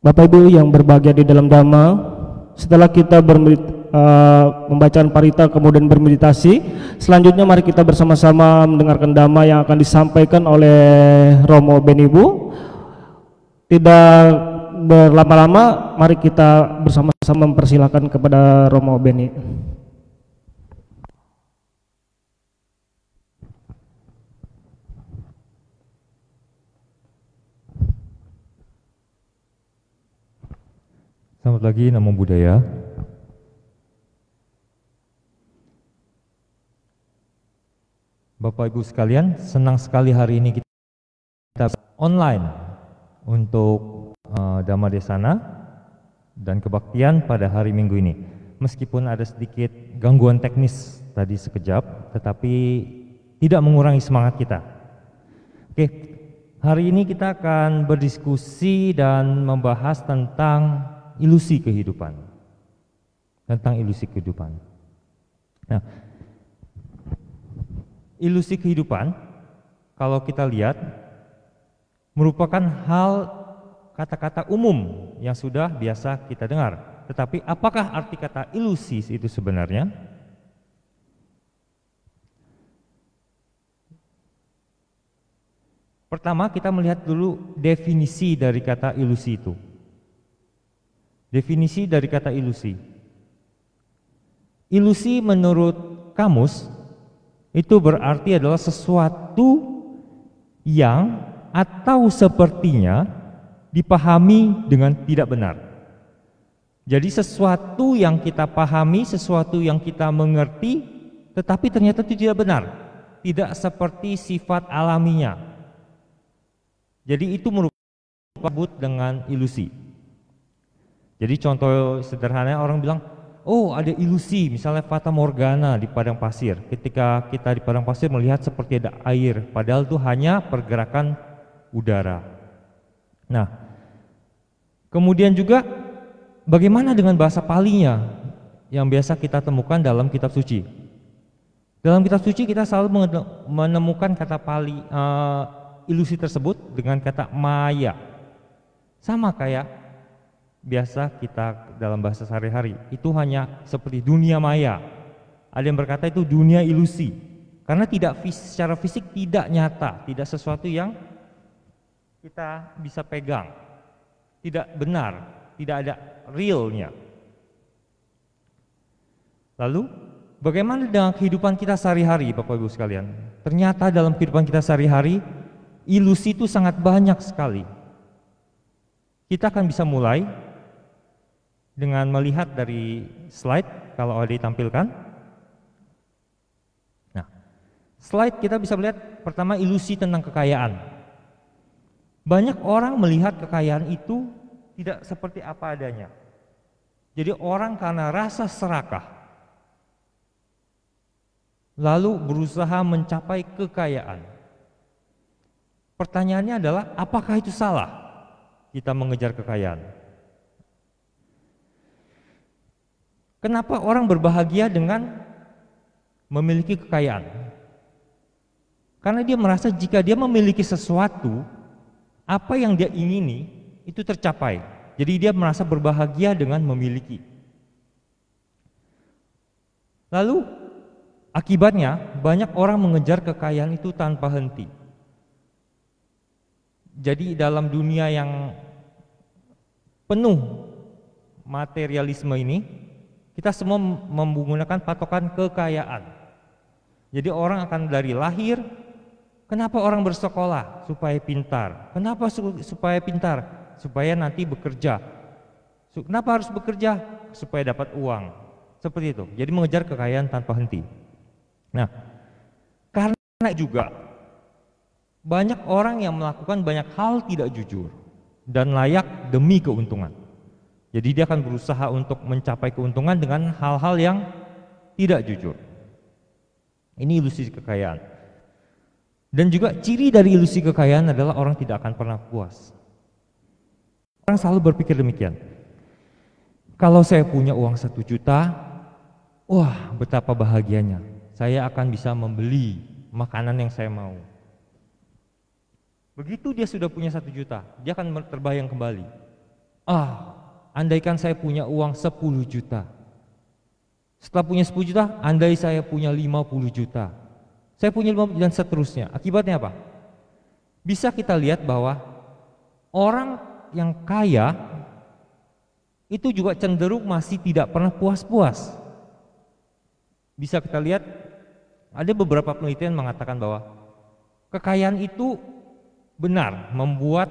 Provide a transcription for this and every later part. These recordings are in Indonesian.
Bapak Ibu yang berbahagia di dalam Dhamma, setelah kita membacaan parita kemudian bermeditasi, selanjutnya mari kita bersama-sama mendengarkan Dhamma yang akan disampaikan oleh Romo Benibu. Tidak berlama-lama, mari kita bersama-sama mempersilahkan kepada Romo Beni. Selamat pagi, Namo Buddhaya. Bapak Ibu sekalian, senang sekali hari ini kita online untuk Dhamma Desana dan kebaktian pada hari Minggu ini. Meskipun ada sedikit gangguan teknis tadi sekejap, tetapi tidak mengurangi semangat kita. Oke, hari ini kita akan berdiskusi dan membahas tentang ilusi kehidupan. Nah, ilusi kehidupan kalau kita lihat merupakan hal kata-kata umum yang sudah biasa kita dengar. Tetapi apakah arti kata ilusi itu sebenarnya? Pertama, kita melihat dulu definisi dari kata ilusi itu. Definisi dari kata ilusi. Ilusi menurut kamus itu berarti adalah sesuatu yang atau sepertinya dipahami dengan tidak benar. Jadi sesuatu yang kita pahami, sesuatu yang kita mengerti, tetapi ternyata itu tidak benar. Tidak seperti sifat alaminya. Jadi itu merupakan dengan ilusi. Jadi contoh sederhana orang bilang, oh ada ilusi, misalnya fata morgana di padang pasir. Ketika kita di padang pasir melihat seperti ada air, padahal itu hanya pergerakan udara. Nah, kemudian juga bagaimana dengan bahasa Palinya yang biasa kita temukan dalam kitab suci? Dalam kitab suci kita selalu menemukan kata Pali ilusi tersebut dengan kata maya. Sama kayak biasa kita dalam bahasa sehari-hari, itu hanya seperti dunia maya. Ada yang berkata itu dunia ilusi, karena secara fisik tidak nyata, tidak sesuatu yang kita bisa pegang, tidak benar, tidak ada realnya. Lalu bagaimana dengan kehidupan kita sehari-hari, Bapak Ibu sekalian? Ternyata dalam kehidupan kita sehari-hari ilusi itu sangat banyak sekali. Kita akan bisa mulai dengan melihat dari slide, kalau ada ditampilkan. Nah, slide kita bisa melihat pertama ilusi tentang kekayaan. Banyak orang melihat kekayaan itu tidak seperti apa adanya. Jadi orang karena rasa serakah lalu berusaha mencapai kekayaan. Pertanyaannya adalah, apakah itu salah kita mengejar kekayaan? Kenapa orang berbahagia dengan memiliki kekayaan? Karena dia merasa jika dia memiliki sesuatu, apa yang dia ingini itu tercapai. Jadi dia merasa berbahagia dengan memiliki. Lalu akibatnya banyak orang mengejar kekayaan itu tanpa henti. Jadi dalam dunia yang penuh materialisme ini, kita semua menggunakan patokan kekayaan. Jadi orang akan dari lahir, kenapa orang bersekolah? Supaya pintar. Kenapa supaya pintar? Supaya nanti bekerja. Kenapa harus bekerja? Supaya dapat uang. Seperti itu. Jadi mengejar kekayaan tanpa henti. Nah, karena juga banyak orang yang melakukan banyak hal tidak jujur dan layak demi keuntungan. Jadi dia akan berusaha untuk mencapai keuntungan dengan hal-hal yang tidak jujur. Ini ilusi kekayaan. Dan juga ciri dari ilusi kekayaan adalah orang tidak akan pernah puas. Orang selalu berpikir demikian. Kalau saya punya uang 1 juta, wah betapa bahagianya. Saya akan bisa membeli makanan yang saya mau. Begitu dia sudah punya 1 juta, dia akan terbayang kembali. andaikan saya punya uang 10 juta. Setelah punya 10 juta, andai saya punya 50 juta. Saya punya 50 dan seterusnya. Akibatnya apa? Bisa kita lihat bahwa orang yang kaya itu juga cenderung masih tidak pernah puas-puas. Bisa kita lihat, ada beberapa penelitian mengatakan bahwa kekayaan itu benar membuat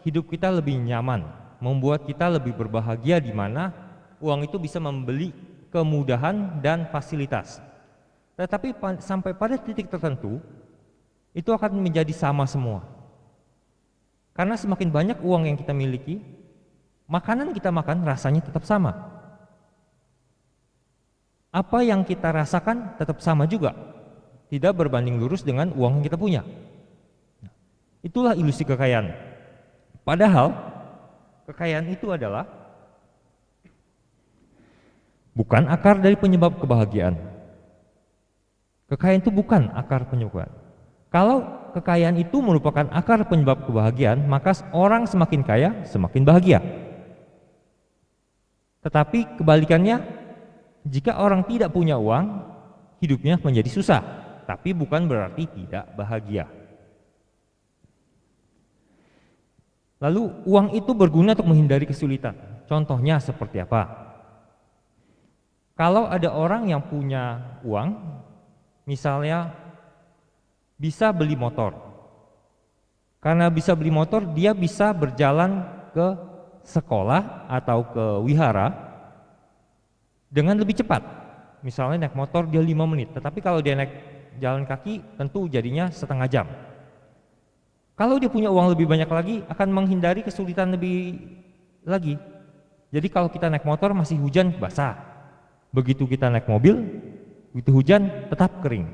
hidup kita lebih nyaman, membuat kita lebih berbahagia, di mana uang itu bisa membeli kemudahan dan fasilitas. Tetapi sampai pada titik tertentu itu akan menjadi sama semua. Karena semakin banyak uang yang kita miliki, makanan kita makan rasanya tetap sama. Apa yang kita rasakan tetap sama juga, tidak berbanding lurus dengan uang yang kita punya. Itulah ilusi kekayaan. Padahal kekayaan itu adalah bukan akar dari penyebab kebahagiaan. Kekayaan itu bukan akar penyebab. Kalau kekayaan itu merupakan akar penyebab kebahagiaan, maka orang semakin kaya semakin bahagia. Tetapi kebalikannya, jika orang tidak punya uang, hidupnya menjadi susah, tapi bukan berarti tidak bahagia. Lalu uang itu berguna untuk menghindari kesulitan. Contohnya seperti apa? Kalau ada orang yang punya uang, misalnya bisa beli motor. Karena bisa beli motor, dia bisa berjalan ke sekolah atau ke wihara dengan lebih cepat. Misalnya naik motor dia 5 menit, tetapi kalau dia naik jalan kaki tentu jadinya setengah jam. Kalau dia punya uang lebih banyak lagi, akan menghindari kesulitan lebih lagi. Jadi kalau kita naik motor masih hujan, basah. Begitu kita naik mobil, begitu hujan tetap kering.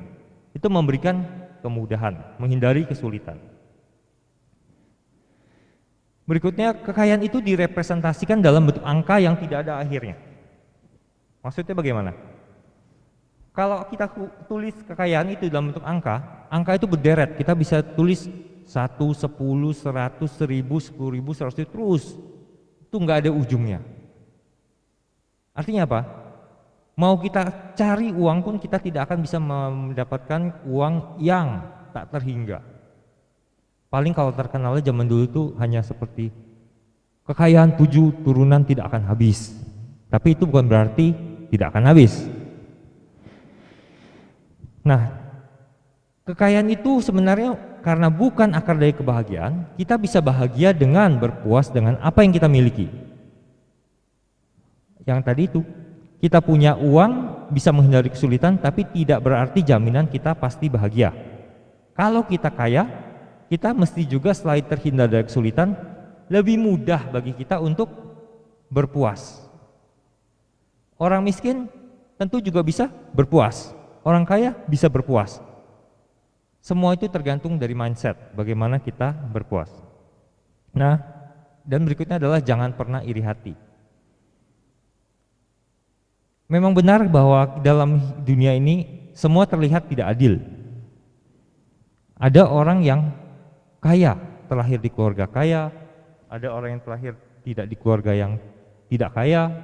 Itu memberikan kemudahan, menghindari kesulitan. Berikutnya, kekayaan itu direpresentasikan dalam bentuk angka yang tidak ada akhirnya. Maksudnya bagaimana? Kalau kita tulis kekayaan itu dalam bentuk angka, angka itu berderet. Kita bisa tulis 1, 10, 100, 1000, 10.000, 100.000 terus. Itu nggak ada ujungnya. Artinya apa? Mau kita cari uang pun kita tidak akan bisa mendapatkan uang yang tak terhingga. Paling kalau terkenalnya zaman dulu itu hanya seperti kekayaan 7 turunan tidak akan habis. Tapi itu bukan berarti tidak akan habis. Nah, kekayaan itu sebenarnya karena bukan akar dari kebahagiaan, kita bisa bahagia dengan berpuas dengan apa yang kita miliki. Yang tadi itu, kita punya uang bisa menghindari kesulitan, tapi tidak berarti jaminan kita pasti bahagia. Kalau kita kaya, kita mesti juga selain terhindar dari kesulitan, lebih mudah bagi kita untuk berpuas. Orang miskin tentu juga bisa berpuas, orang kaya bisa berpuas. Semua itu tergantung dari mindset, bagaimana kita berpuas. Nah, dan berikutnya adalah jangan pernah iri hati. Memang benar bahwa dalam dunia ini semua terlihat tidak adil. Ada orang yang kaya, terlahir di keluarga kaya, ada orang yang terlahir tidak di keluarga yang tidak kaya,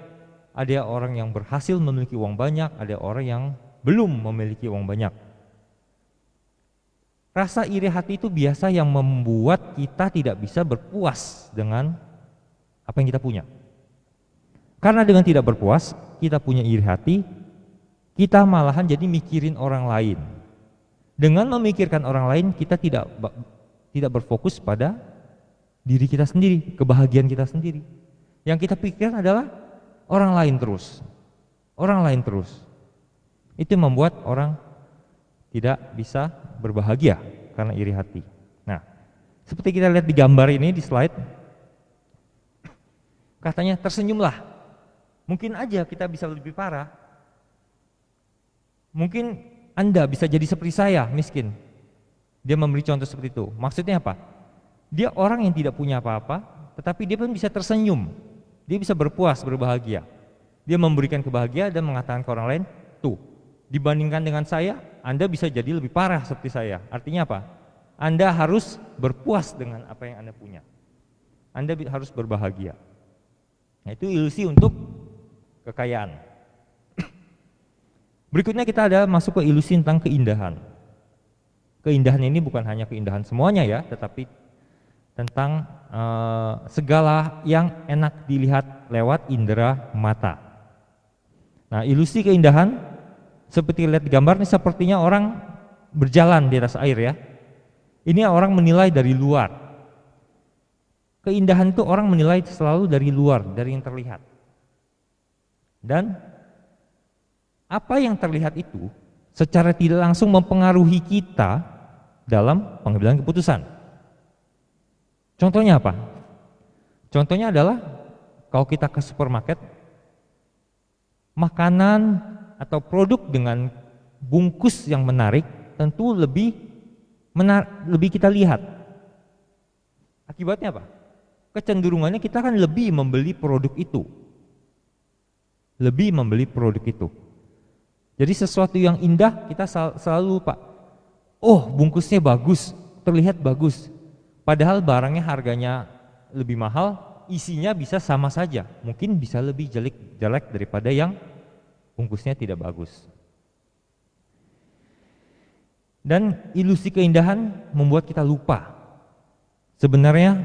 ada orang yang berhasil memiliki uang banyak, ada orang yang belum memiliki uang banyak. Rasa iri hati itu biasa yang membuat kita tidak bisa berpuas dengan apa yang kita punya. Karena dengan tidak berpuas, kita punya iri hati, kita malahan jadi mikirin orang lain. Dengan memikirkan orang lain, kita tidak berfokus pada diri kita sendiri, kebahagiaan kita sendiri. Yang kita pikirkan adalah orang lain terus. Orang lain terus. Itu membuat orang tidak bisa berbahagia karena iri hati. Nah, seperti kita lihat di gambar ini di slide, katanya tersenyumlah. Mungkin aja kita bisa lebih parah. Mungkin Anda bisa jadi seperti saya, miskin. Dia memberi contoh seperti itu. Maksudnya apa? Dia orang yang tidak punya apa-apa, tetapi dia pun bisa tersenyum. Dia bisa berpuas, berbahagia. Dia memberikan kebahagiaan dan mengatakan ke orang lain, tuh, dibandingkan dengan saya, Anda bisa jadi lebih parah seperti saya. Artinya apa? Anda harus berpuas dengan apa yang Anda punya. Anda harus berbahagia. Nah, itu ilusi untuk kekayaan. Berikutnya kita ada masuk ke ilusi tentang keindahan. Keindahan ini bukan hanya keindahan semuanya ya, tetapi tentang segala yang enak dilihat lewat indera mata. Nah, ilusi keindahan seperti lihat di gambar ini, sepertinya orang berjalan di atas air ya. Ini orang menilai dari luar. Keindahan itu orang menilai selalu dari luar, dari yang terlihat. Dan apa yang terlihat itu secara tidak langsung mempengaruhi kita dalam pengambilan keputusan. Contohnya apa? Contohnya adalah kalau kita ke supermarket, makanan atau produk dengan bungkus yang menarik tentu lebih kita lihat. Akibatnya apa? Kecenderungannya kita akan lebih membeli produk itu. Lebih membeli produk itu. Jadi sesuatu yang indah kita selalu lupa. Oh, bungkusnya bagus, terlihat bagus. Padahal barangnya harganya lebih mahal, isinya bisa sama saja. Mungkin bisa lebih jelek daripada yang bungkusnya tidak bagus. Dan ilusi keindahan membuat kita lupa. Sebenarnya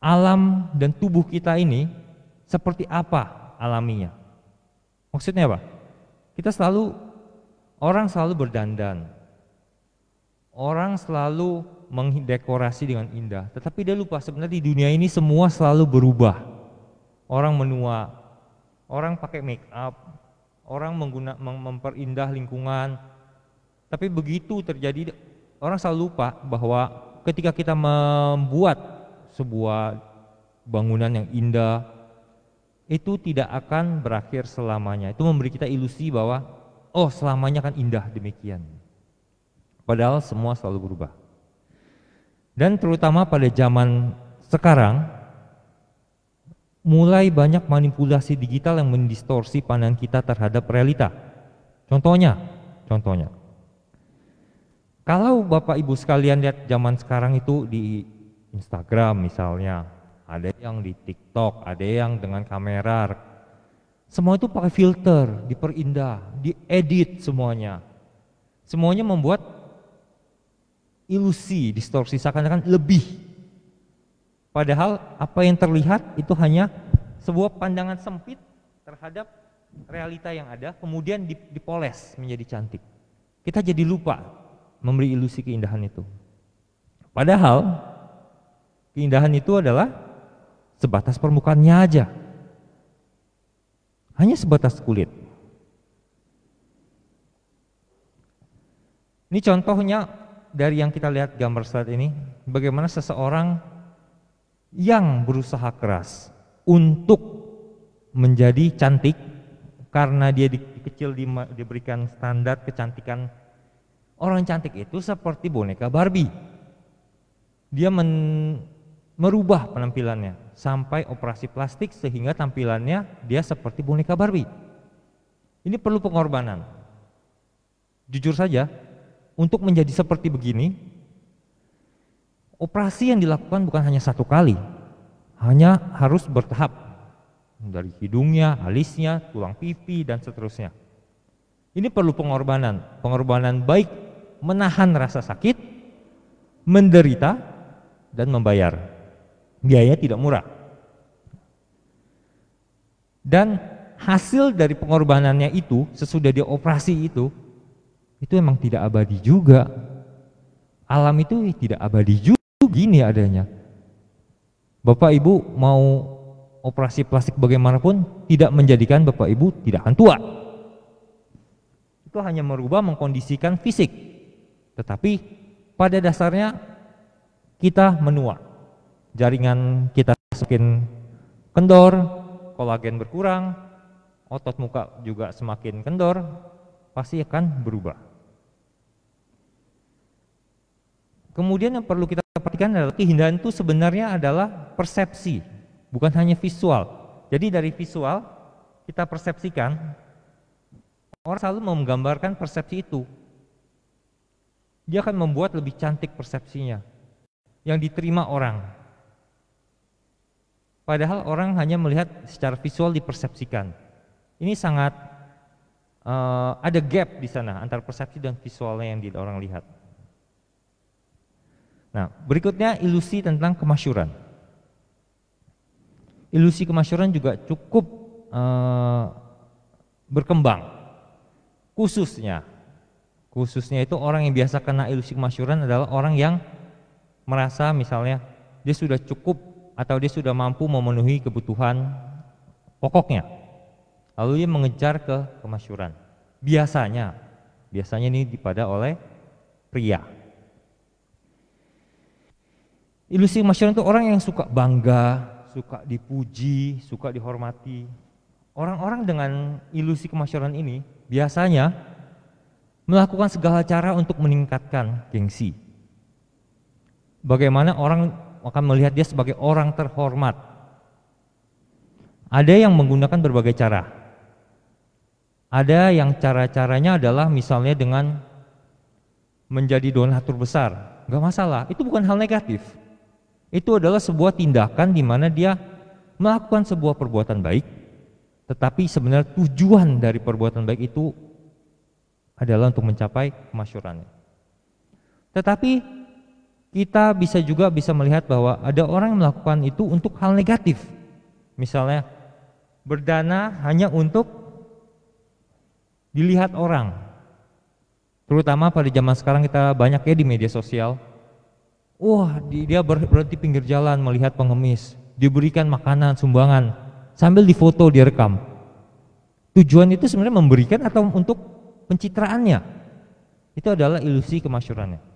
alam dan tubuh kita ini seperti apa alaminya. Maksudnya apa? Orang selalu berdandan. Orang selalu mendekorasi dengan indah, tetapi dia lupa sebenarnya di dunia ini semua selalu berubah. Orang menua, orang pakai make up, orang memperindah lingkungan. Tapi begitu terjadi, orang selalu lupa bahwa ketika kita membuat sebuah bangunan yang indah, itu tidak akan berakhir selamanya. Itu memberi kita ilusi bahwa oh, selamanya akan indah demikian. Padahal semua selalu berubah. Dan terutama pada zaman sekarang, mulai banyak manipulasi digital yang mendistorsi pandangan kita terhadap realita. Contohnya, kalau Bapak Ibu sekalian lihat zaman sekarang itu di Instagram misalnya, ada yang di TikTok, ada yang dengan kamera, semua itu pakai filter, diperindah, diedit semuanya. Semuanya membuat ilusi, distorsi, seakan-akan lebih. Padahal apa yang terlihat itu hanya sebuah pandangan sempit terhadap realita yang ada, kemudian dipoles menjadi cantik. Kita jadi lupa memberi ilusi keindahan itu. Padahal keindahan itu adalah sebatas permukaannya aja. Hanya sebatas kulit. Ini contohnya dari yang kita lihat gambar slide ini, bagaimana seseorang yang berusaha keras untuk menjadi cantik karena dia kecil diberikan standar kecantikan. Orang cantik itu seperti boneka Barbie. Dia merubah penampilannya sampai operasi plastik sehingga tampilannya dia seperti boneka Barbie. Ini perlu pengorbanan. Jujur saja, untuk menjadi seperti begini, operasi yang dilakukan bukan hanya satu kali, hanya harus bertahap. Dari hidungnya, alisnya, tulang pipi, dan seterusnya. Ini perlu pengorbanan baik menahan rasa sakit, menderita, dan membayar. Biaya tidak murah. Dan hasil dari pengorbanannya itu, sesudah dia operasi itu memang tidak abadi juga. Alam itu tidak abadi juga, gini adanya. Bapak Ibu mau operasi plastik bagaimanapun tidak menjadikan Bapak Ibu tidak akan tua. Itu hanya merubah, mengkondisikan fisik. Tetapi pada dasarnya kita menua. Jaringan kita semakin kendor, kolagen berkurang, otot muka juga semakin kendor, pasti akan berubah. Kemudian yang perlu kita perhatikan adalah keindahan itu sebenarnya adalah persepsi, bukan hanya visual. Jadi dari visual kita persepsikan, orang selalu menggambarkan persepsi itu. Dia akan membuat lebih cantik persepsinya, yang diterima orang. Padahal orang hanya melihat secara visual, dipersepsikan. Ini sangat ada gap di sana antara persepsi dan visualnya yang orang lihat. Nah, berikutnya ilusi tentang kemasyhuran. Ilusi kemasyhuran juga cukup berkembang. Khususnya itu orang yang biasa kena ilusi kemasyhuran adalah orang yang merasa misalnya dia sudah cukup atau dia sudah mampu memenuhi kebutuhan pokoknya, lalu dia mengejar ke kemasyhuran. Biasanya ini dipada oleh pria. Ilusi kemasyhuran itu orang yang suka bangga, suka dipuji, suka dihormati. Orang-orang dengan ilusi kemasyhuran ini biasanya melakukan segala cara untuk meningkatkan gengsi. Bagaimana orang akan melihat dia sebagai orang terhormat. Ada yang menggunakan berbagai cara. Ada yang cara-caranya adalah misalnya dengan menjadi donatur besar. Gak masalah, itu bukan hal negatif. Itu adalah sebuah tindakan di mana dia melakukan sebuah perbuatan baik, tetapi sebenarnya tujuan dari perbuatan baik itu adalah untuk mencapai kemasyhurannya. Tetapi kita juga bisa melihat bahwa ada orang yang melakukan itu untuk hal negatif. Misalnya berdana hanya untuk dilihat orang. Terutama pada zaman sekarang kita banyak ya di media sosial. Wah, dia berhenti pinggir jalan melihat pengemis, diberikan makanan, sumbangan, sambil difoto, direkam. Tujuan itu sebenarnya memberikan atau untuk pencitraannya. Itu adalah ilusi kemasyhurannya.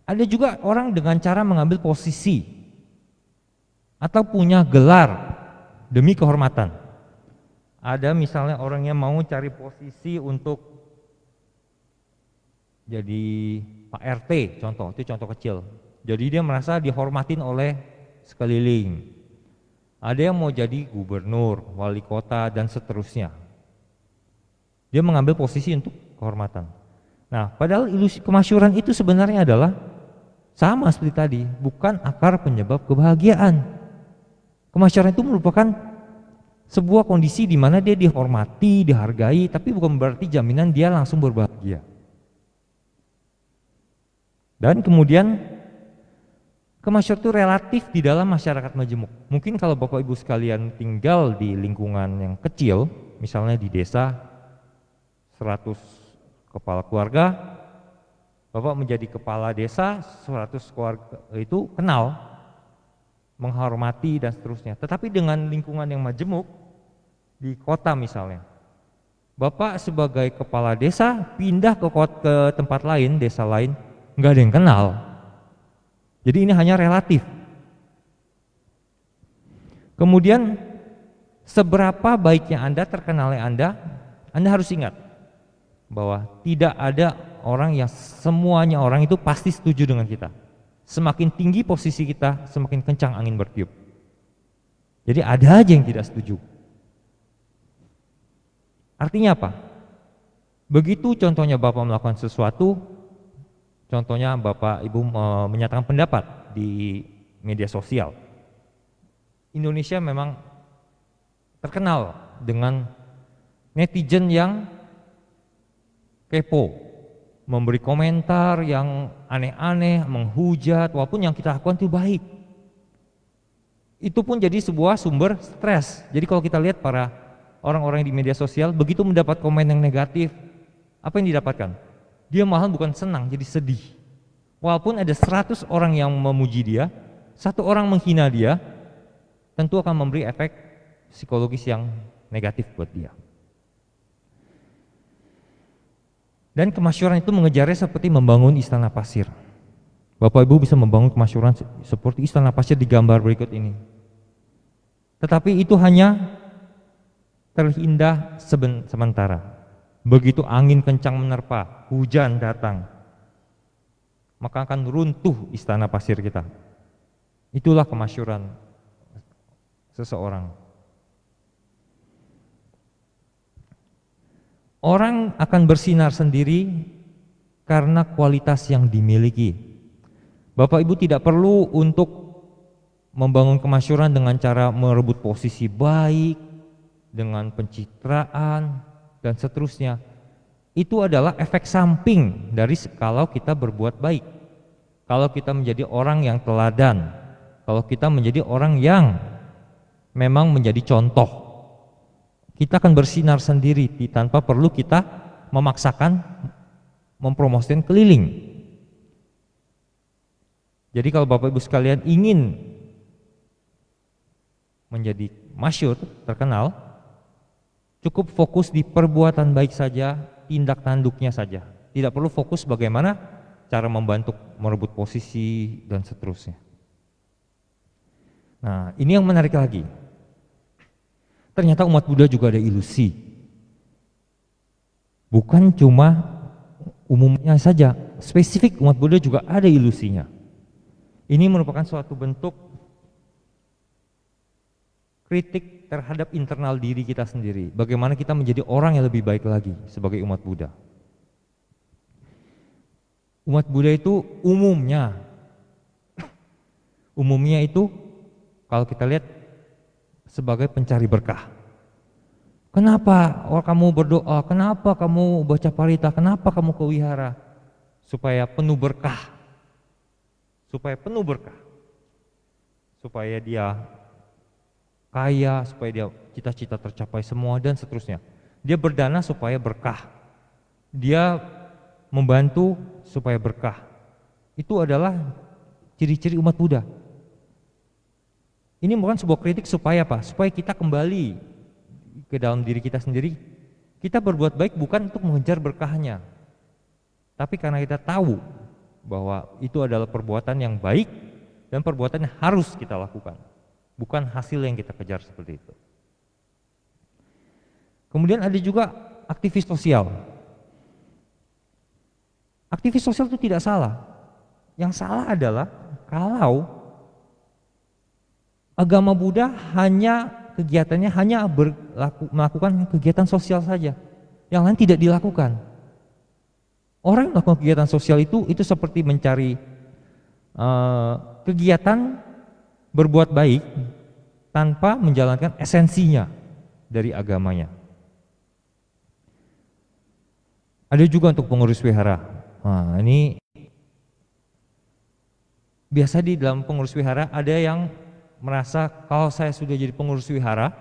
Ada juga orang dengan cara mengambil posisi atau punya gelar demi kehormatan. Ada misalnya orang yang mau cari posisi untuk jadi Pak RT, itu contoh kecil. Jadi dia merasa dihormatin oleh sekeliling. Ada yang mau jadi gubernur, wali kota, dan seterusnya. Dia mengambil posisi untuk kehormatan. Nah, padahal ilusi kemasyhuran itu sebenarnya adalah sama seperti tadi, bukan akar penyebab kebahagiaan. Kemasyhuran itu merupakan sebuah kondisi di mana dia dihormati, dihargai, tapi bukan berarti jaminan dia langsung berbahagia. Dan kemudian kemasyhuran itu relatif di dalam masyarakat majemuk. Mungkin kalau Bapak Ibu sekalian tinggal di lingkungan yang kecil, misalnya di desa 100 kepala keluarga, Bapak menjadi kepala desa, 100 keluarga itu kenal, menghormati dan seterusnya. Tetapi dengan lingkungan yang majemuk, di kota misalnya, Bapak sebagai kepala desa pindah ke tempat lain, desa lain, nggak ada yang kenal. Jadi ini hanya relatif. Kemudian seberapa baiknya Anda, terkenalnya Anda harus ingat bahwa tidak ada orang yang semuanya orang itu pasti setuju dengan kita. Semakin tinggi posisi kita, semakin kencang angin bertiup. Jadi ada aja yang tidak setuju. Artinya apa? Begitu contohnya Bapak melakukan sesuatu, contohnya Bapak Ibu menyatakan pendapat di media sosial. Indonesia memang terkenal dengan netizen yang kepo, memberi komentar yang aneh-aneh, menghujat, walaupun yang kita lakukan itu baik. Itu pun jadi sebuah sumber stres. Jadi kalau kita lihat para orang-orang di media sosial, begitu mendapat komen yang negatif, apa yang didapatkan? Dia malah bukan senang, jadi sedih. Walaupun ada 100 orang yang memuji dia, 1 orang menghina dia, tentu akan memberi efek psikologis yang negatif buat dia. Dan kemasyhuran itu mengejarnya seperti membangun istana pasir. Bapak Ibu bisa membangun kemasyhuran seperti istana pasir di gambar berikut ini. Tetapi itu hanya terindah sementara. Begitu angin kencang menerpa, hujan datang, maka akan runtuh istana pasir kita. Itulah kemasyhuran seseorang. Orang akan bersinar sendiri karena kualitas yang dimiliki. Bapak Ibu tidak perlu untuk membangun kemasyhuran dengan cara merebut posisi baik, dengan pencitraan, dan seterusnya. Itu adalah efek samping dari kalau kita berbuat baik. Kalau kita menjadi orang yang teladan, kalau kita menjadi orang yang memang menjadi contoh, kita akan bersinar sendiri tanpa perlu kita memaksakan mempromosikan keliling. Jadi kalau Bapak Ibu sekalian ingin menjadi masyhur, terkenal, cukup fokus di perbuatan baik saja, tindak tanduknya saja. Tidak perlu fokus bagaimana cara membantu merebut posisi dan seterusnya. Nah, ini yang menarik lagi. Ternyata umat Buddha juga ada ilusi. Bukan cuma umumnya saja, spesifik umat Buddha juga ada ilusinya. Ini merupakan suatu bentuk kritik terhadap internal diri kita sendiri. Bagaimana kita menjadi orang yang lebih baik lagi sebagai umat Buddha. Umat Buddha itu umumnya itu kalau kita lihat sebagai pencari berkah. Kenapa kamu berdoa? Kenapa kamu baca parita? Kenapa kamu ke wihara? Supaya penuh berkah. Supaya dia kaya, supaya dia cita-cita tercapai semua dan seterusnya. Dia berdana supaya berkah. Dia membantu supaya berkah. Itu adalah ciri-ciri umat Buddha. Ini bukan sebuah kritik supaya apa? Supaya kita kembali ke dalam diri kita sendiri. Kita berbuat baik bukan untuk mengejar berkahnya, tapi karena kita tahu bahwa itu adalah perbuatan yang baik dan perbuatan yang harus kita lakukan, bukan hasil yang kita kejar seperti itu. Kemudian ada juga aktivis sosial. Aktivis sosial itu tidak salah. Yang salah adalah kalau agama Buddha kegiatannya hanya melakukan kegiatan sosial saja, yang lain tidak dilakukan. Orang yang melakukan kegiatan sosial itu seperti mencari kegiatan berbuat baik tanpa menjalankan esensinya dari agamanya. Ada juga untuk pengurus wihara. Nah, ini biasa di dalam pengurus wihara ada yang merasa kalau saya sudah jadi pengurus wihara,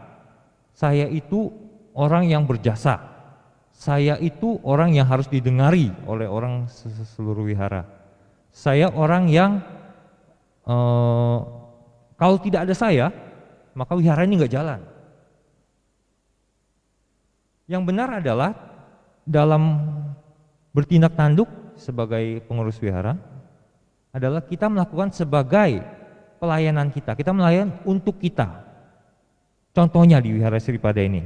saya itu orang yang berjasa. Saya itu orang yang harus didengari oleh orang seluruh wihara. Saya orang yang kalau tidak ada saya, maka wihara ini nggak jalan. Yang benar adalah dalam bertindak tanduk sebagai pengurus wihara adalah kita melakukan sebagai pelayanan kita. Kita melayani untuk kita. Contohnya di Wihara Sripada ini.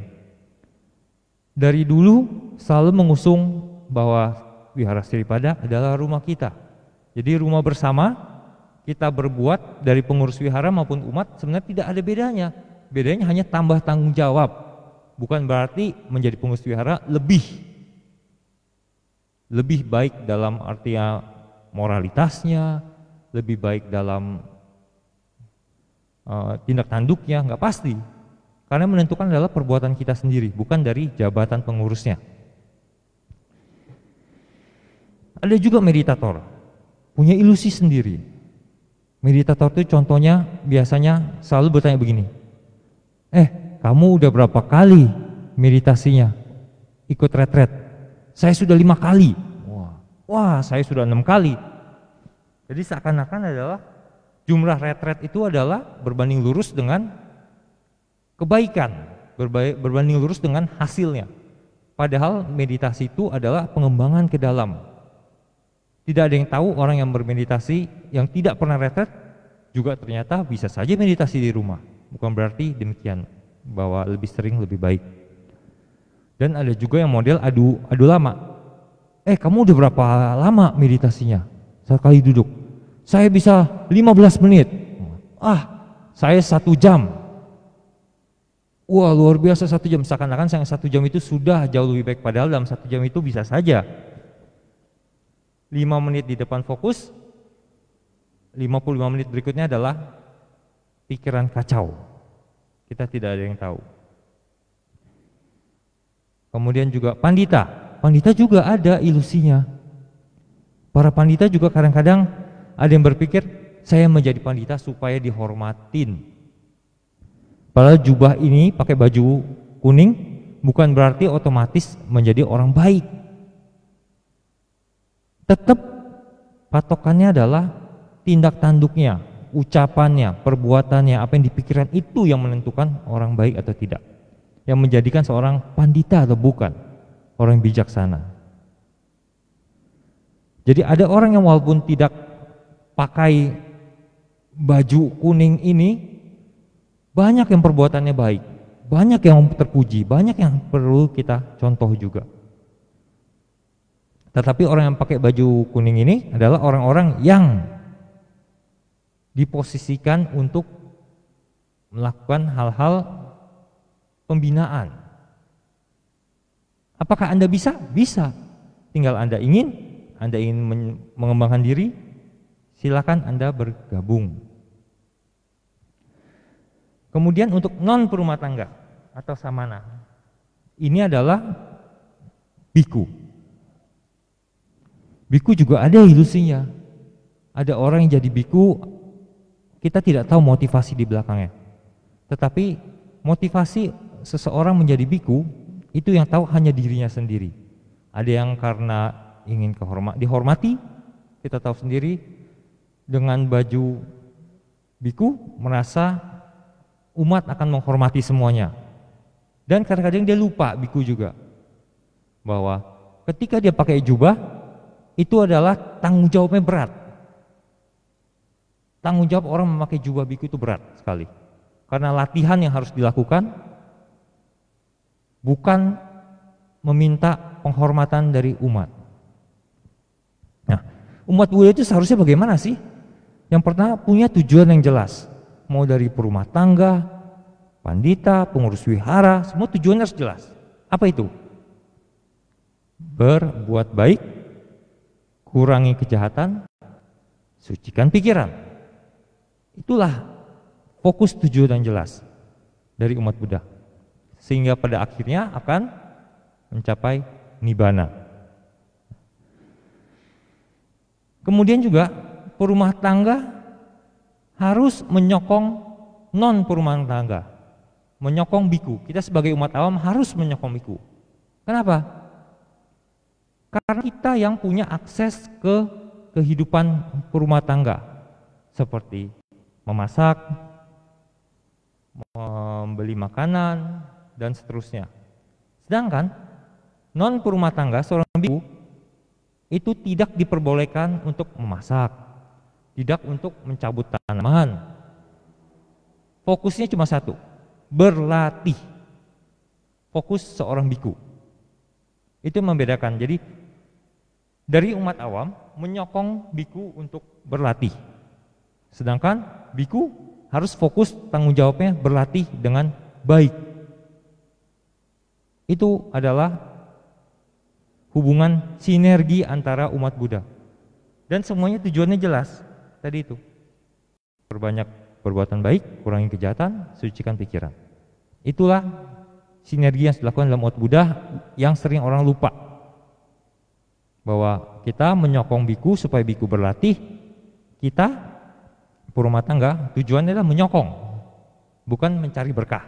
Dari dulu selalu mengusung bahwa Wihara Sripada adalah rumah kita. Jadi rumah bersama, kita berbuat dari pengurus wihara maupun umat sebenarnya tidak ada bedanya. Bedanya hanya tambah tanggung jawab. Bukan berarti menjadi pengurus wihara lebih baik dalam artinya moralitasnya, lebih baik dalam tindak tanduknya, nggak pasti. Karena menentukan adalah perbuatan kita sendiri, bukan dari jabatan pengurusnya. Ada juga meditator, punya ilusi sendiri. Meditator itu contohnya biasanya selalu bertanya begini, kamu udah berapa kali meditasinya? Ikut retret? Saya sudah 5 kali. Wah, saya sudah 6 kali. Jadi seakan-akan adalah jumlah retret itu adalah berbanding lurus dengan kebaikan, berbanding lurus dengan hasilnya. Padahal meditasi itu adalah pengembangan ke dalam. Tidak ada yang tahu orang yang bermeditasi yang tidak pernah retret juga ternyata bisa saja meditasi di rumah. Bukan berarti demikian bahwa lebih sering lebih baik. Dan ada juga yang model adu lama. Kamu udah berapa lama meditasinya? Sekali duduk. Saya bisa 15 menit. Saya 1 jam. Wah, luar biasa 1 jam. Seakan-akan yang 1 jam itu sudah jauh lebih baik. Padahal dalam 1 jam itu bisa saja 5 menit di depan fokus, 55 menit berikutnya adalah pikiran kacau. Kita tidak ada yang tahu. Kemudian juga pandita. Pandita juga ada ilusinya. Para pandita juga kadang-kadang ada yang berpikir, saya menjadi pandita supaya dihormatin. Padahal jubah ini pakai baju kuning bukan berarti otomatis menjadi orang baik. Tetap patokannya adalah tindak tanduknya, ucapannya, perbuatannya, apa yang dipikirkan itu yang menentukan orang baik atau tidak. Yang menjadikan seorang pandita atau bukan, orang bijaksana. Jadi ada orang yang walaupun tidak pakai baju kuning ini, banyak yang perbuatannya baik, banyak yang terpuji, banyak yang perlu kita contoh juga. Tetapi orang yang pakai baju kuning ini adalah orang-orang yang diposisikan untuk melakukan hal-hal pembinaan. Apakah Anda bisa? Bisa. Tinggal Anda ingin mengembangkan diri, silakan Anda bergabung. Kemudian untuk non perumah tangga atau samana, ini adalah biku. Biku juga ada ilusinya. Ada orang yang jadi biku, kita tidak tahu motivasi di belakangnya. Tetapi motivasi seseorang menjadi biku itu yang tahu hanya dirinya sendiri. Ada yang karena ingin dihormati, kita tahu sendiri, dengan baju biku merasa umat akan menghormati semuanya. Dan kadang-kadang dia lupa, biku juga, bahwa ketika dia pakai jubah itu adalah tanggung jawabnya berat. Tanggung jawab orang memakai jubah biku itu berat sekali, karena latihan yang harus dilakukan bukan meminta penghormatan dari umat. Nah, umat Buddha itu seharusnya bagaimana sih? Yang pertama, punya tujuan yang jelas. Mau dari perumah tangga, pandita, pengurus wihara, semua tujuannya harus jelas. Apa itu? Berbuat baik, kurangi kejahatan, sucikan pikiran. Itulah fokus tujuan yang jelas dari umat Buddha, sehingga pada akhirnya akan mencapai nibbana. Kemudian juga perumah tangga harus menyokong non perumah tangga, menyokong biku. Kita sebagai umat awam harus menyokong biku. Kenapa? Karena kita yang punya akses ke kehidupan perumah tangga, seperti memasak, membeli makanan, dan seterusnya. Sedangkan non perumah tangga, seorang biku itu tidak diperbolehkan untuk memasak, tidak untuk mencabut tanaman. Fokusnya cuma satu, berlatih. Fokus seorang biku. Itu yang membedakan. Jadi dari umat awam menyokong biku untuk berlatih. Sedangkan biku harus fokus tanggung jawabnya berlatih dengan baik. Itu adalah hubungan sinergi antara umat Buddha. Dan semuanya tujuannya jelas. Tadi itu, perbanyak perbuatan baik, kurangi kejahatan, sucikan pikiran. Itulah sinergi yang dilakukan dalam umat Buddha yang sering orang lupa. Bahwa kita menyokong biku supaya biku berlatih, kita perumah tangga tujuannya adalah menyokong, bukan mencari berkah.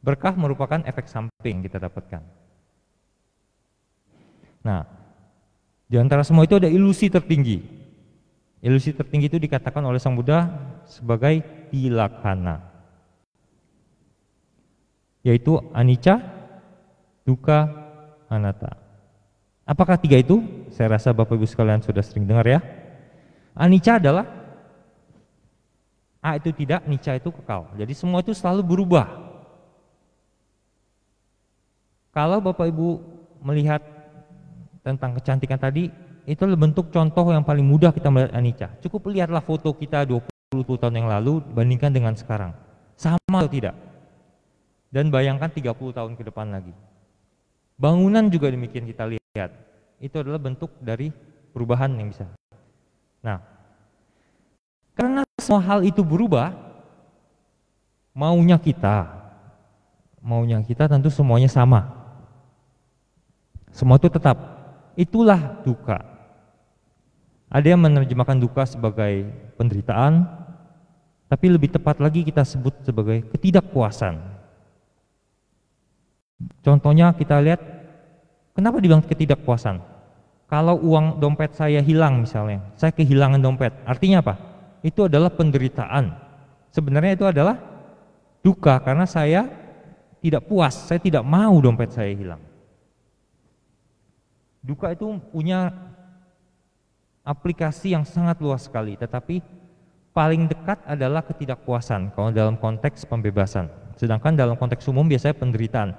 Berkah merupakan efek samping yang kita dapatkan. Nah, di antara semua itu ada ilusi tertinggi. Ilusi tertinggi itu dikatakan oleh Sang Buddha sebagai tilakkana, yaitu anicca, dukkha, anatta. Apakah tiga itu? Saya rasa Bapak Ibu sekalian sudah sering dengar ya. Anicca adalah A itu tidak, nicca itu kekal. Jadi semua itu selalu berubah. Kalau Bapak Ibu melihat tentang kecantikan tadi, itu bentuk contoh yang paling mudah kita melihat anicca. Cukup lihatlah foto kita 20 tahun yang lalu bandingkan dengan sekarang. Sama atau tidak? Dan bayangkan 30 tahun ke depan lagi. Bangunan juga demikian kita lihat. Itu adalah bentuk dari perubahan yang bisa. Nah, Karena semua hal itu berubah, maunya kita tentu semuanya sama. Semua itu tetap. Itulah duka. Ada yang menerjemahkan duka sebagai penderitaan, tapi lebih tepat lagi kita sebut sebagai ketidakpuasan. Contohnya kita lihat, kenapa dibilang ketidakpuasan? Kalau uang dompet saya hilang misalnya, saya kehilangan dompet, artinya apa? Itu adalah penderitaan. Sebenarnya itu adalah duka karena saya tidak puas, saya tidak mau dompet saya hilang. Duka itu punya aplikasi yang sangat luas sekali, tetapi paling dekat adalah ketidakpuasan kalau dalam konteks pembebasan. Sedangkan dalam konteks umum biasanya penderitaan.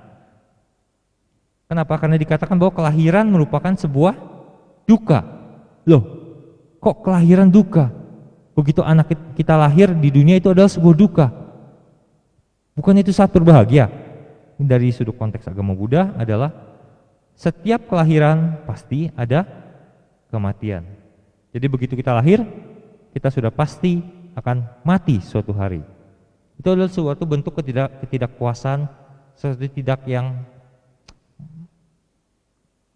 Kenapa? Karena dikatakan bahwa kelahiran merupakan sebuah duka. Loh, kok kelahiran duka? Begitu anak kita lahir di dunia itu adalah sebuah duka. Bukan itu saat berbahagia? Dari sudut konteks agama Buddha adalah setiap kelahiran pasti ada kematian. Jadi begitu kita lahir, kita sudah pasti akan mati suatu hari. Itu adalah suatu bentuk ketidakpuasan, sesuatu tidak yang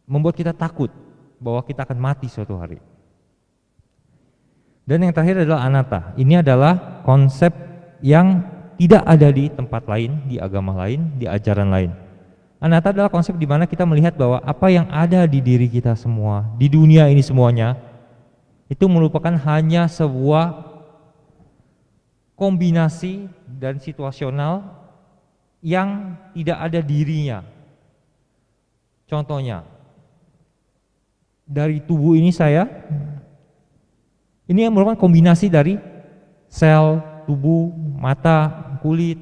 membuat kita takut bahwa kita akan mati suatu hari. Dan yang terakhir adalah anatta. Ini adalah konsep yang tidak ada di tempat lain, di agama lain, di ajaran lain. Anatta adalah konsep di mana kita melihat bahwa apa yang ada di diri kita semua, di dunia ini semuanya, itu merupakan hanya sebuah kombinasi dan situasional yang tidak ada dirinya. Contohnya, dari tubuh ini ini yang merupakan kombinasi dari sel, tubuh, mata, kulit,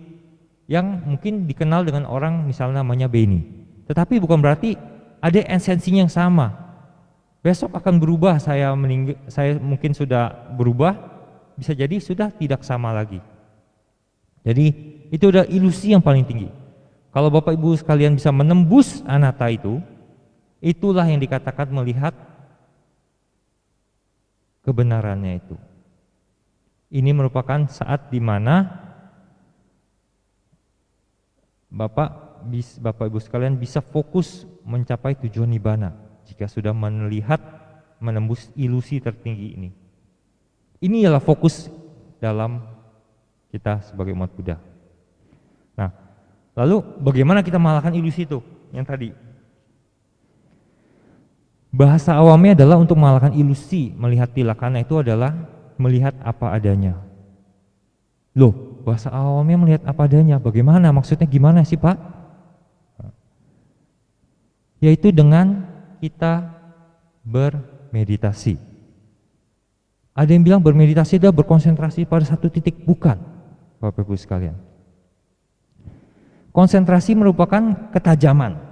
yang mungkin dikenal dengan orang misalnya namanya Benny. Tetapi bukan berarti ada esensinya yang sama. Besok akan berubah, saya mungkin sudah berubah, bisa jadi sudah tidak sama lagi. Jadi itu adalah ilusi yang paling tinggi. Kalau Bapak Ibu sekalian bisa menembus anatta itu, itulah yang dikatakan melihat kebenarannya itu. Ini merupakan saat di mana Bapak Ibu sekalian bisa fokus mencapai tujuan nibbana jika sudah melihat, menembus ilusi tertinggi ini. Ini adalah fokus dalam kita sebagai umat Buddha. Nah, lalu bagaimana kita mengalahkan ilusi itu yang tadi? Bahasa awamnya adalah untuk mengalahkan ilusi, melihat tilakana itu adalah melihat apa adanya. Loh, bahasa awamnya melihat apa adanya, bagaimana? Maksudnya gimana sih Pak? Yaitu dengan kita bermeditasi. Ada yang bilang bermeditasi adalah berkonsentrasi pada satu titik, bukan Bapak Ibu sekalian. Konsentrasi merupakan ketajaman.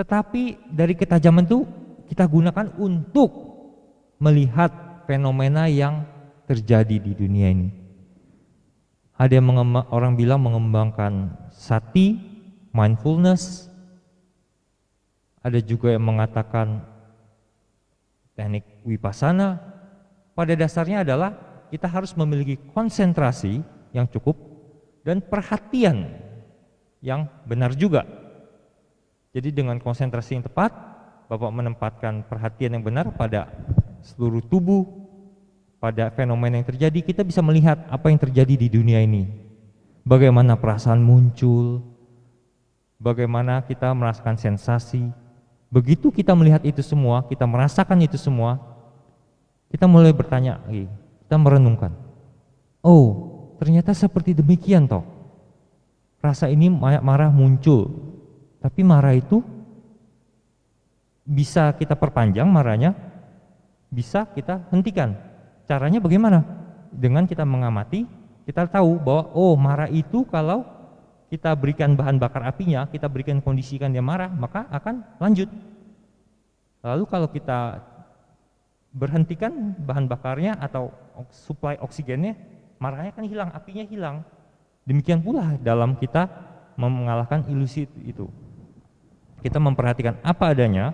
Tetapi dari ketajaman itu kita gunakan untuk melihat fenomena yang terjadi di dunia ini. Ada yang orang bilang mengembangkan sati, mindfulness. Ada juga yang mengatakan teknik vipassana. Pada dasarnya adalah kita harus memiliki konsentrasi yang cukup dan perhatian yang benar juga. Jadi dengan konsentrasi yang tepat, Bapak menempatkan perhatian yang benar pada seluruh tubuh, pada fenomena yang terjadi, kita bisa melihat apa yang terjadi di dunia ini. Bagaimana perasaan muncul, bagaimana kita merasakan sensasi. Begitu kita melihat itu semua, kita merasakan itu semua, kita mulai bertanya lagi, kita merenungkan. Oh, ternyata seperti demikian toh. Rasa ini marah muncul. Tapi marah itu bisa kita perpanjang marahnya, bisa kita hentikan. Caranya bagaimana? Dengan kita mengamati, kita tahu bahwa oh marah itu kalau kita berikan bahan bakar apinya, kita berikan kondisikan dia marah, maka akan lanjut. Lalu kalau kita berhentikan bahan bakarnya atau suplai oksigennya, marahnya akan hilang, apinya hilang. Demikian pula dalam kita mengalahkan ilusi itu. Kita memperhatikan apa adanya,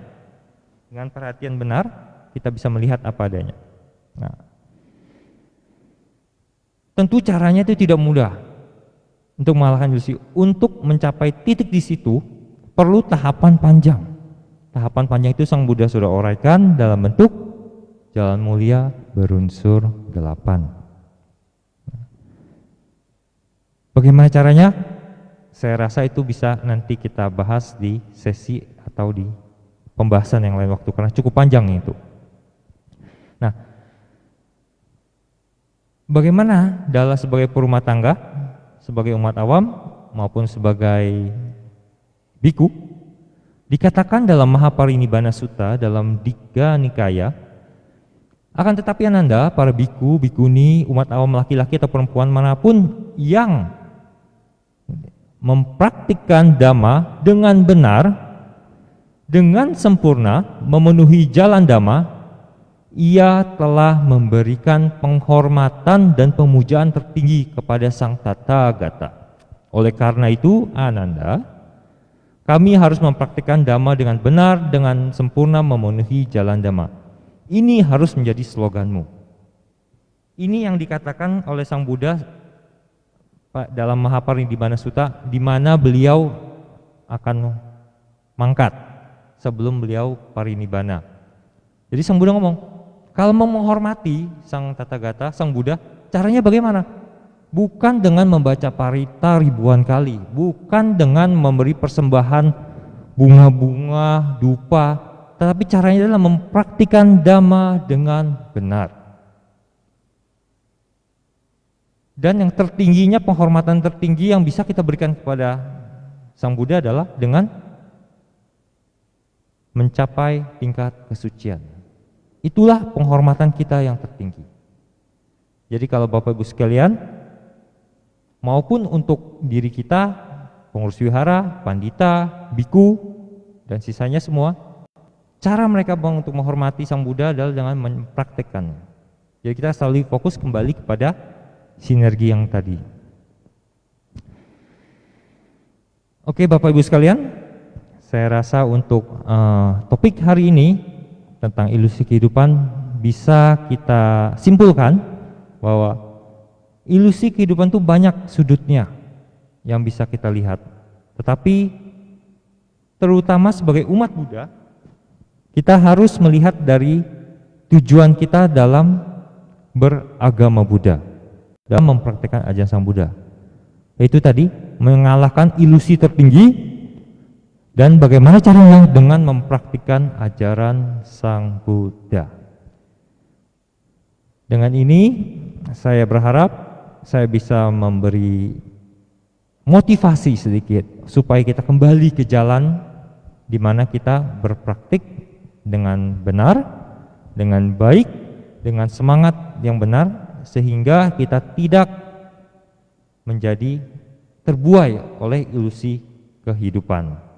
dengan perhatian benar kita bisa melihat apa adanya. Nah, tentu caranya itu tidak mudah untuk mengalahkan ilusi. Untuk mencapai titik di situ perlu tahapan panjang. Tahapan panjang itu Sang Buddha sudah uraikan dalam bentuk jalan mulia berunsur 8. Bagaimana caranya? Saya rasa itu bisa nanti kita bahas di sesi atau di pembahasan yang lain waktu, karena cukup panjang itu. Nah, bagaimana dalam sebagai perumah tangga, sebagai umat awam maupun sebagai biku, dikatakan dalam Mahaparinibbana Sutta dalam Digha Nikaya, akan tetapi Ananda, para biku, bikuni, umat awam laki-laki atau perempuan manapun yang mempraktikkan Dhamma dengan benar, dengan sempurna, memenuhi jalan Dhamma, ia telah memberikan penghormatan dan pemujaan tertinggi kepada Sang Tathagata. Oleh karena itu, Ananda, kami harus mempraktikkan Dhamma dengan benar, dengan sempurna, memenuhi jalan Dhamma. Ini harus menjadi sloganmu. Ini yang dikatakan oleh Sang Buddha dalam Mahaparinibbana Sutta, di mana beliau akan mangkat sebelum beliau parinibbana. Jadi Sang Buddha ngomong, kalau mau menghormati Sang Tathagata, Sang Buddha, caranya bagaimana? Bukan dengan membaca parita ribuan kali, bukan dengan memberi persembahan bunga-bunga, dupa, tetapi caranya adalah mempraktikkan Dhamma dengan benar. Dan yang tertingginya, penghormatan tertinggi yang bisa kita berikan kepada Sang Buddha adalah dengan mencapai tingkat kesucian. Itulah penghormatan kita yang tertinggi. Jadi kalau Bapak Ibu sekalian, maupun untuk diri kita, pengurus wihara, pandita, biku, dan sisanya semua, cara mereka untuk menghormati Sang Buddha adalah dengan mempraktekkannya. Jadi kita selalu fokus kembali kepada sinergi yang tadi. Oke Bapak Ibu sekalian, saya rasa untuk topik hari ini tentang ilusi kehidupan bisa kita simpulkan bahwa ilusi kehidupan itu banyak sudutnya yang bisa kita lihat. Tetapi terutama sebagai umat Buddha, kita harus melihat dari tujuan kita dalam beragama Buddha, dalam mempraktikkan ajaran Sang Buddha, yaitu tadi mengalahkan ilusi tertinggi. Dan bagaimana caranya? Dengan mempraktikkan ajaran Sang Buddha. Dengan ini saya berharap saya bisa memberi motivasi sedikit supaya kita kembali ke jalan di mana kita berpraktik dengan benar, dengan baik, dengan semangat yang benar, sehingga kita tidak menjadi terbuai oleh ilusi kehidupan.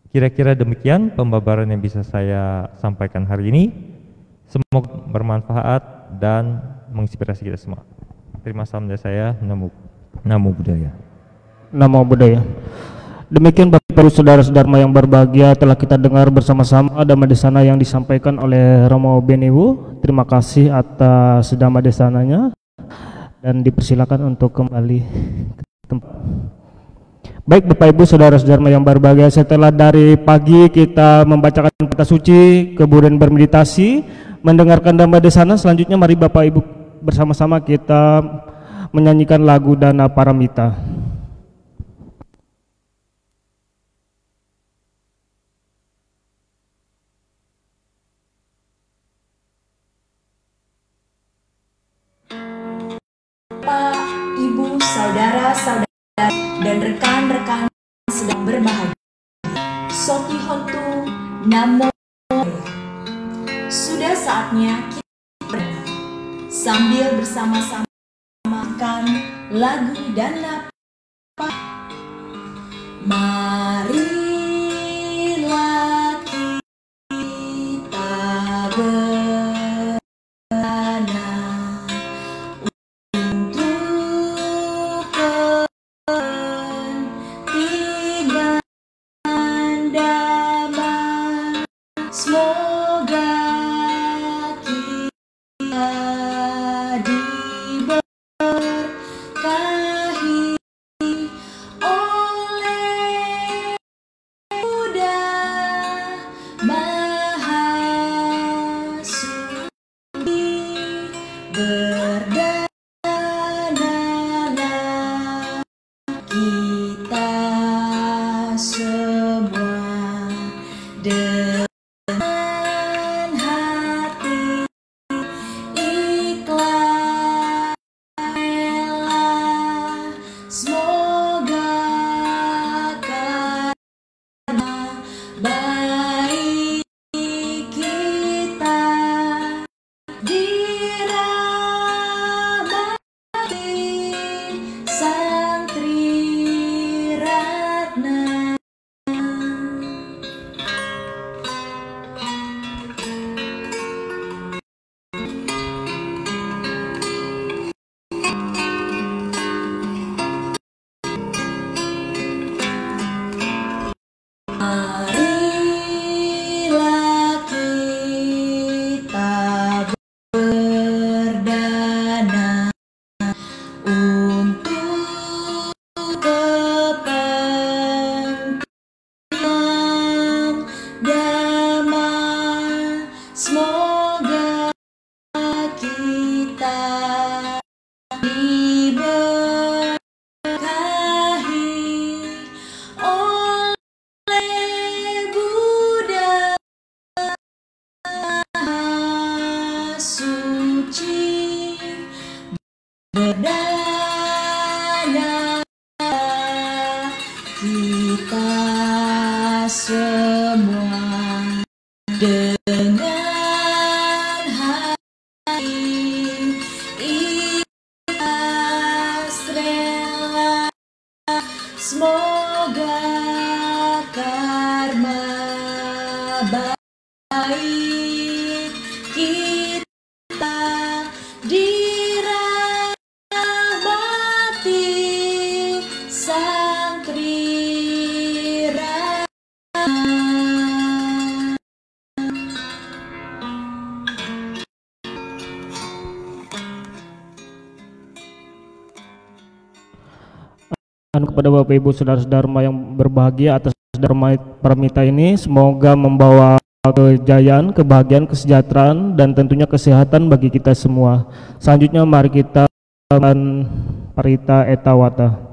Kira-kira demikian pembabaran yang bisa saya sampaikan hari ini. Semoga bermanfaat dan menginspirasi kita semua. Terima kasih dari saya. Namo Buddhaya. Namo Buddhaya. Demikian Bapak Ibu Saudara-saudara yang berbahagia, telah kita dengar bersama-sama Dhamma Desana yang disampaikan oleh Romo Beniwu. Terima kasih atas Dhamma Desananya dan dipersilakan untuk kembali ke tempat. Baik Bapak Ibu Saudara-saudara yang berbahagia, setelah dari pagi kita membacakan kata suci, kemudian bermeditasi, mendengarkan Dhamma Desana, selanjutnya mari Bapak Ibu bersama-sama kita menyanyikan lagu Dana Paramita. Bapak, Ibu, saudara-saudara, dan rekan-rekan sedang berbahagia. Soti Hontu Namo. Sudah saatnya kita sambil bersama-sama makan lagu Dana. Marilah kita berdana untuk kepentingan damai. Semoga kita diberi dengan hati ikhlas rela, semoga karena baik kita dirahmati Sang Triratna. Marilah kita berdana untuk kepentingan damai, semoga kita diberkahi oleh Buddha suci, berdana kita semua dengan hati ikhlas rela, semoga karma baik kita dirahmati Sang Triratna. Kepada Bapak Ibu Saudara-saudara yang berbahagia atas Dharma Paramita ini, semoga membawa kejayaan, kebahagiaan, kesejahteraan, dan tentunya kesehatan bagi kita semua. Selanjutnya mari kita melakukan Parita Etawata.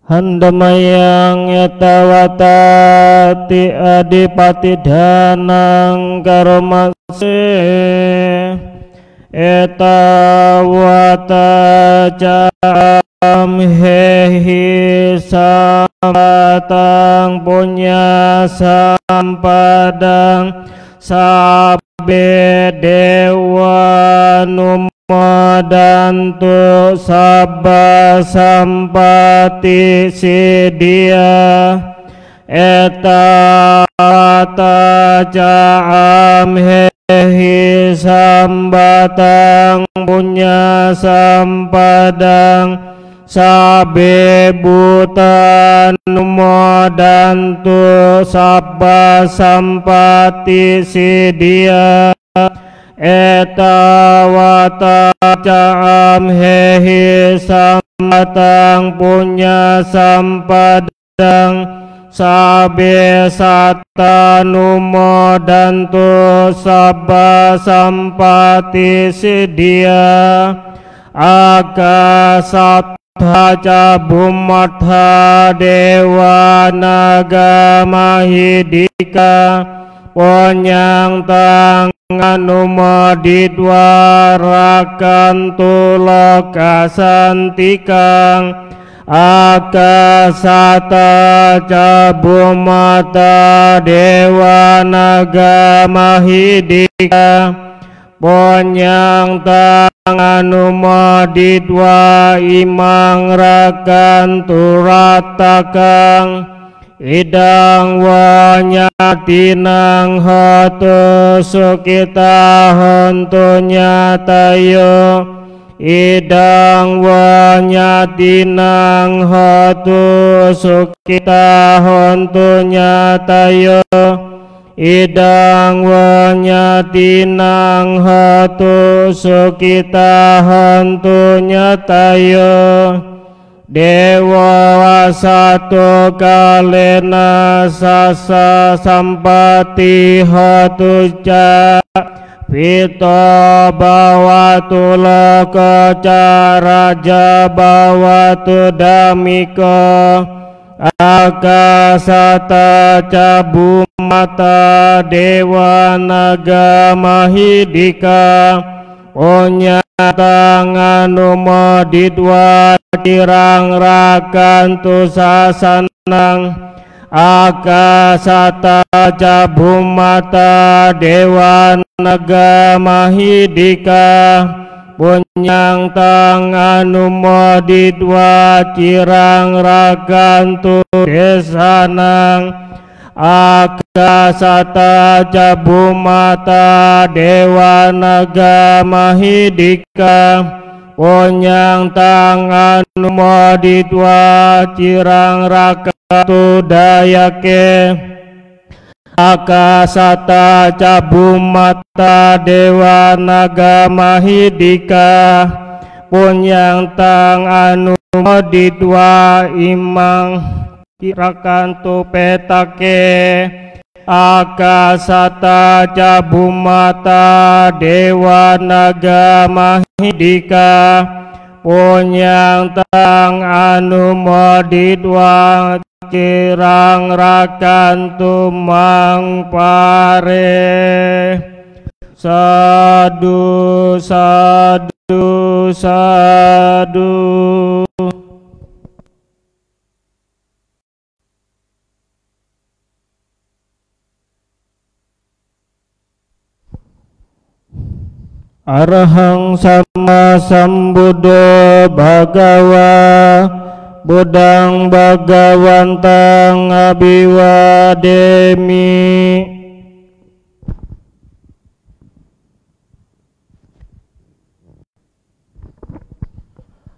Handamayang etawata ti adipati dhanang karomase etawata cam hehi sambatang punya sampadang sabe dewa Modantu sabba sampati sidia etawata caam hehi sambatang punya sampadang sabe butan modantu sabba sampati sidia etawata caam hehi sambatang punya sampadang sabe satanu modantu sabba sampati sidia akasatha bumatha dewa naga mahidika ponyang tangan umodidwarakantu lokasantikang akasata cabumata dewa naga mahidika ponyang tangan umodidwa imang rakantu ratakang idang wanyatinang hotu sukita hontu nyatayo idang wanyatinang hotu sukita hontu nyatayo idang wanyatinang hotu sukita hontu nyatayo dewa wasatu kalena sasa sampati hotu ca Pito bawatu loka raja bawatu damika akasata cabumata dewa naga mahidika onyatanganu modidwa kirang rakantu sasanang akasata cabumata dewa naga mahidika punyang tanganu modidwa cirang rakantu desanang akasata cabumata dewa naga mahidika punyang tanganu modidwa cirang rakantu dayake akasata cabumata dewa naga mahidika punyang tang anu modidwa imang kirakantu petake akasata cabumata dewa naga mahidika punyang tang anu modidwa kirang rakantu mangpare sadu sadu sadu. Arahang sama sambuddho bhagawa Budang Bhagawantang Abiwademi.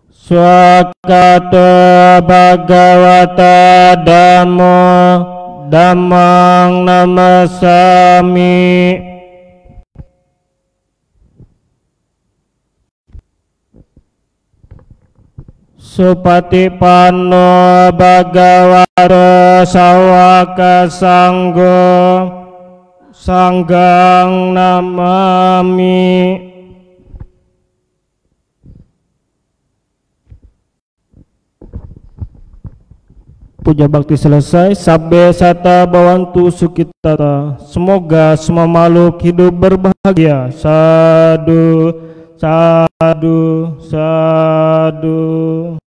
Swakata Bhagavata Dhammo Dhammang Namasami. Supatipanno Bhagavato Sawaka Sanggo Sanggang namami. Puja bakti selesai. Sabbe sata bawantu sukitata. Semoga semua makhluk hidup berbahagia. Sadu, sadu, sadu.